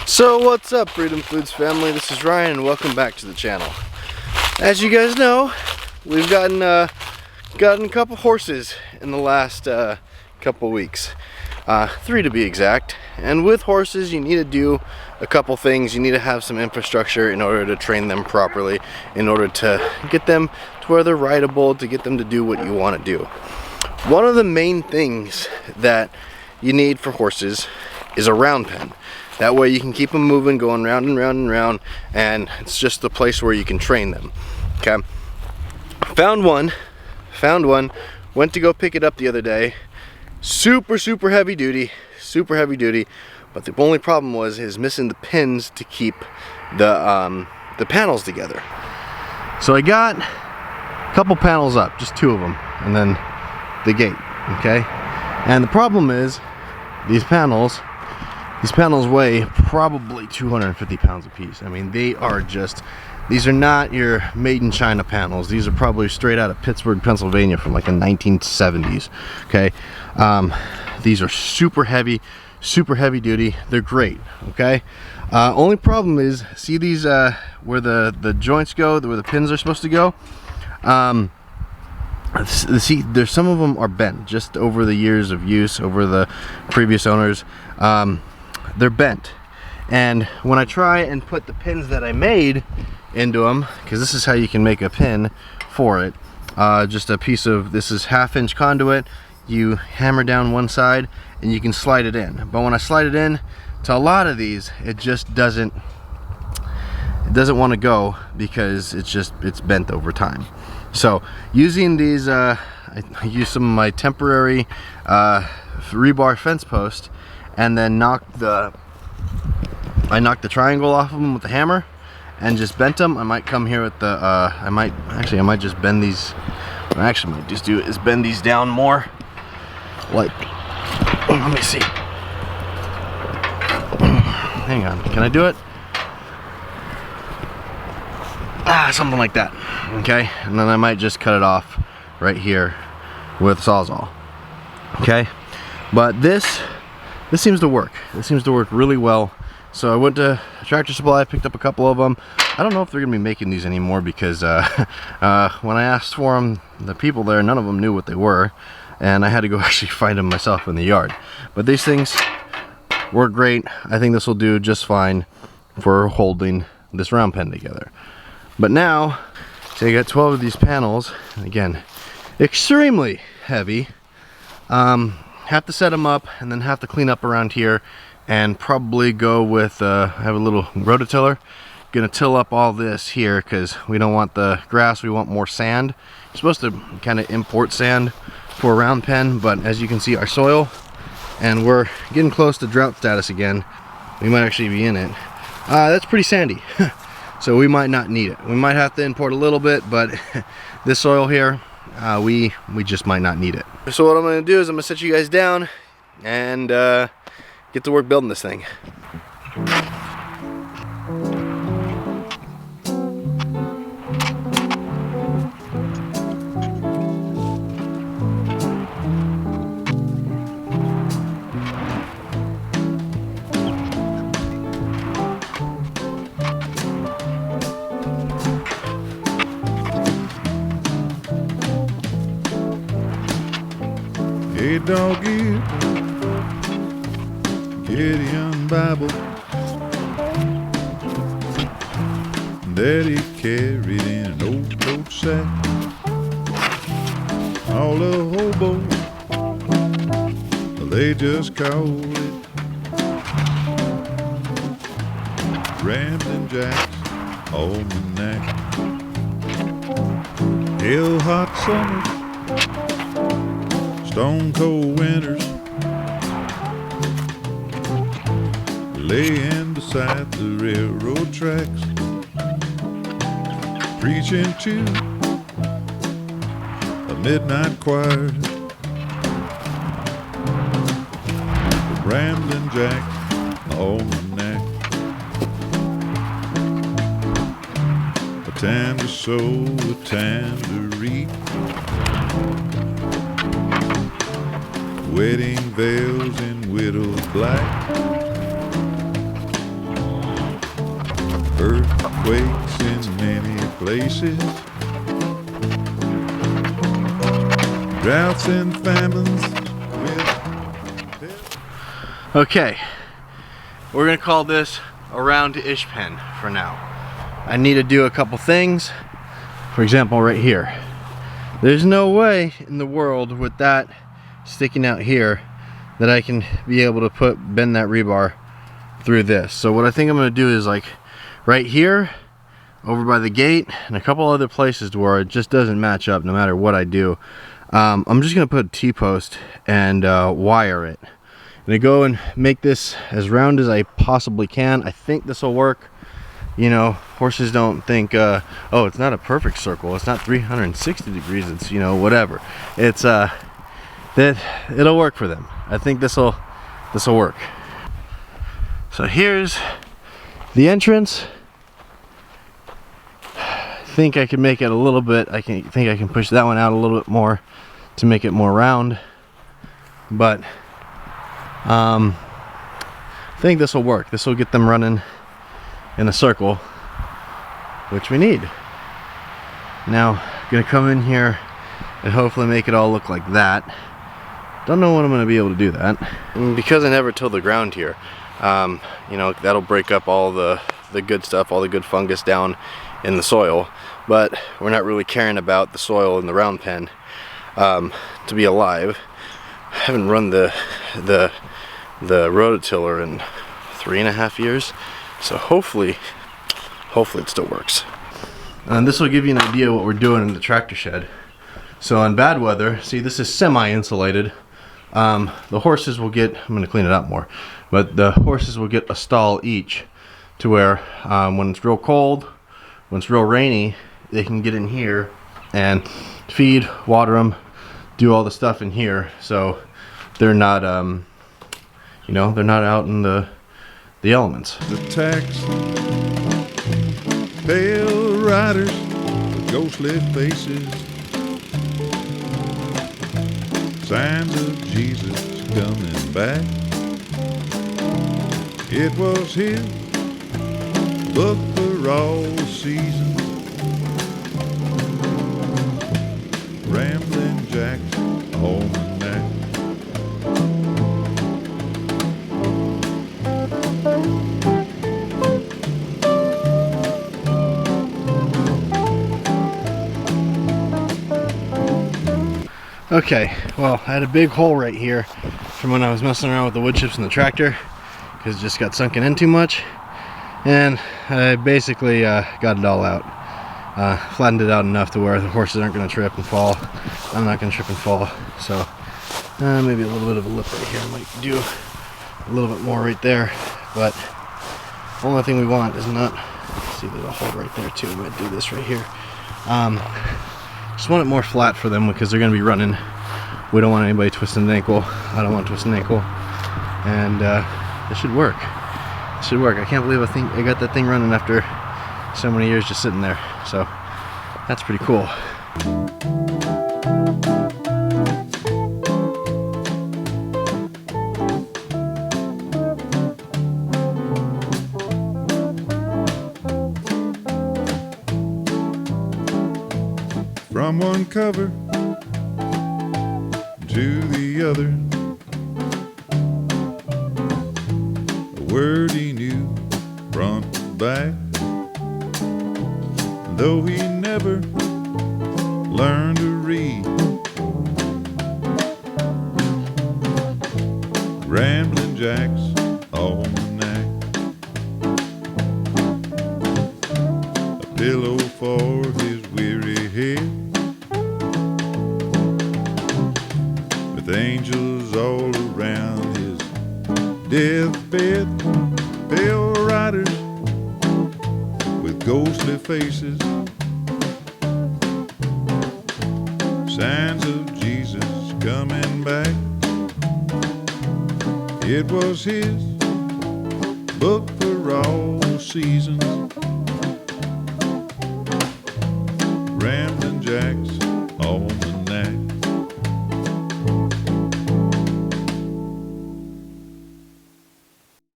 So what's up, Freedom Foods family? This is Ryan and welcome back to the channel. As you guys know, we've gotten a couple horses in the last couple weeks. 3 to be exact. And with horses you need to do a couple things. You need to have some infrastructure in order to train them properly, in order to get them to where they're rideable, to get them to do what you want to do. One of the main things that you need for horses is a round pen. That way you can keep them moving, going round and round and round, and it's just the place where you can train them. Okay, found one, went to go pick it up the other day. Super heavy duty, but the only problem is missing the pins to keep the panels together. So I got a couple panels up, just 2 of them, and then the gate. Okay, and the problem is these panels weigh probably 250 pounds a piece. I mean, these are not your made in China panels. These are probably straight out of Pittsburgh, Pennsylvania from like the 1970s. Okay, these are super heavy duty. They're great. Okay, only problem is, see these where the joints go, where the pins are supposed to go. See, there's some of them are bent just over the years of use, over the previous owners. They're bent, and when I try and put the pins that I made into them, because this is how you can make a pin for it, just a piece of, this is 1/2 inch conduit. You hammer down one side and you can slide it in, but when I slide it in to a lot of these, it just doesn't want to go, because it's bent over time. So using these, I use some of my temporary rebar fence post, and then I knocked the triangle off of them with the hammer and just bent them. I might come here with the I might just bend these. What I actually might just do is bend these down more, like, let me see, hang on, can I do it? Something like that. Okay, and then I might just cut it off right here with Sawzall. Okay, but this seems to work. This seems to work really well. So I went to Tractor Supply, picked up a couple of them. I don't know if they're gonna be making these anymore, because when I asked for them, the people there, none of them knew what they were, and I had to go actually find them myself in the yard. But these things work great. I think this will do just fine for holding this round pen together. But now, so you got 12 of these panels, again, extremely heavy. Have to set them up, and then have to clean up around here, and probably go with I have a little rototiller. Gonna till up all this here, because we don't want the grass, we want more sand. You're supposed to kind of import sand for a round pen, but as you can see, our soil, and we're getting close to drought status again, we might actually be in it. That's pretty sandy. So we might not need it. We might have to import a little bit, but this soil here, we just might not need it. So what I'm gonna do is I'm gonna set you guys down and get to work building this thing. Hey doggy, Gideon Bible that he carried in an old coat sack. All the hobos, they just call it Ramblin' Jack's Almanac. Hell hot summers, stone cold winters, laying beside the railroad tracks, preaching to a midnight choir, the Ramblin' Jack's Almanac. A time to sow, a time to reap, wedding veils in widow's black, earthquakes in many places, droughts and famines with... Okay, we're gonna call this a round-ish pen for now. I need to do a couple things. For example, right here. There's no way in the world with that sticking out here that I can be able to bend that rebar through this. So what I think I'm gonna do is like right here, over by the gate, and a couple other places where it just doesn't match up no matter what I do. I'm just gonna put a T-post and wire it. I'm gonna go and make this as round as I possibly can. I think this will work. You know, horses don't think, oh, it's not a perfect circle, it's not 360 degrees, it's, you know, whatever. It's that it'll work for them. I think this'll work. So here's the entrance. I think I can make it a little bit, I think I can push that one out a little bit more to make it more round, but I think this will work. This will get them running in a circle, which we need. Now, I'm gonna come in here and hopefully make it all look like that. Don't know when I'm gonna be able to do that. And because I never tilled the ground here, you know, that'll break up all the good stuff, all the good fungus down in the soil. But we're not really caring about the soil in the round pen to be alive. I haven't run the rototiller in 3.5 years. So hopefully it still works. And this will give you an idea of what we're doing in the tractor shed. So in bad weather, see, this is semi-insulated. The horses will get, I'm gonna clean it up more, but the horses will get a stall each to where when it's real cold, when it's real rainy, they can get in here and feed, water them, do all the stuff in here. So they're not, you know, they're not out in the elements. The tax, pale riders with ghostly faces, signs of Jesus coming back. It was his book for all seasons, Rambling Jack's Almanac. Okay, well, I had a big hole right here from when I was messing around with the wood chips in the tractor because it just got sunken in too much, and I basically got it all out. Flattened it out enough to where the horses aren't going to trip and fall. I'm not going to trip and fall, so maybe a little bit of a lip right here. I might do a little bit more right there, but the only thing we want is not, see, there's a hole right there too. I might do this right here. Just want it more flat for them because they're going to be running. We don't want anybody twisting an ankle. I don't want to twist an ankle. And it should work. It should work. I can't believe I got that thing running after so many years just sitting there. So that's pretty cool. From one cover to the other, a word he knew front and back. Though he never learned to read, Rambling Jack's Almanac, a pillow for his weary head, with angels all around his deathbed, pale riders with ghostly faces, signs of Jesus coming back. It was his book for all seasons,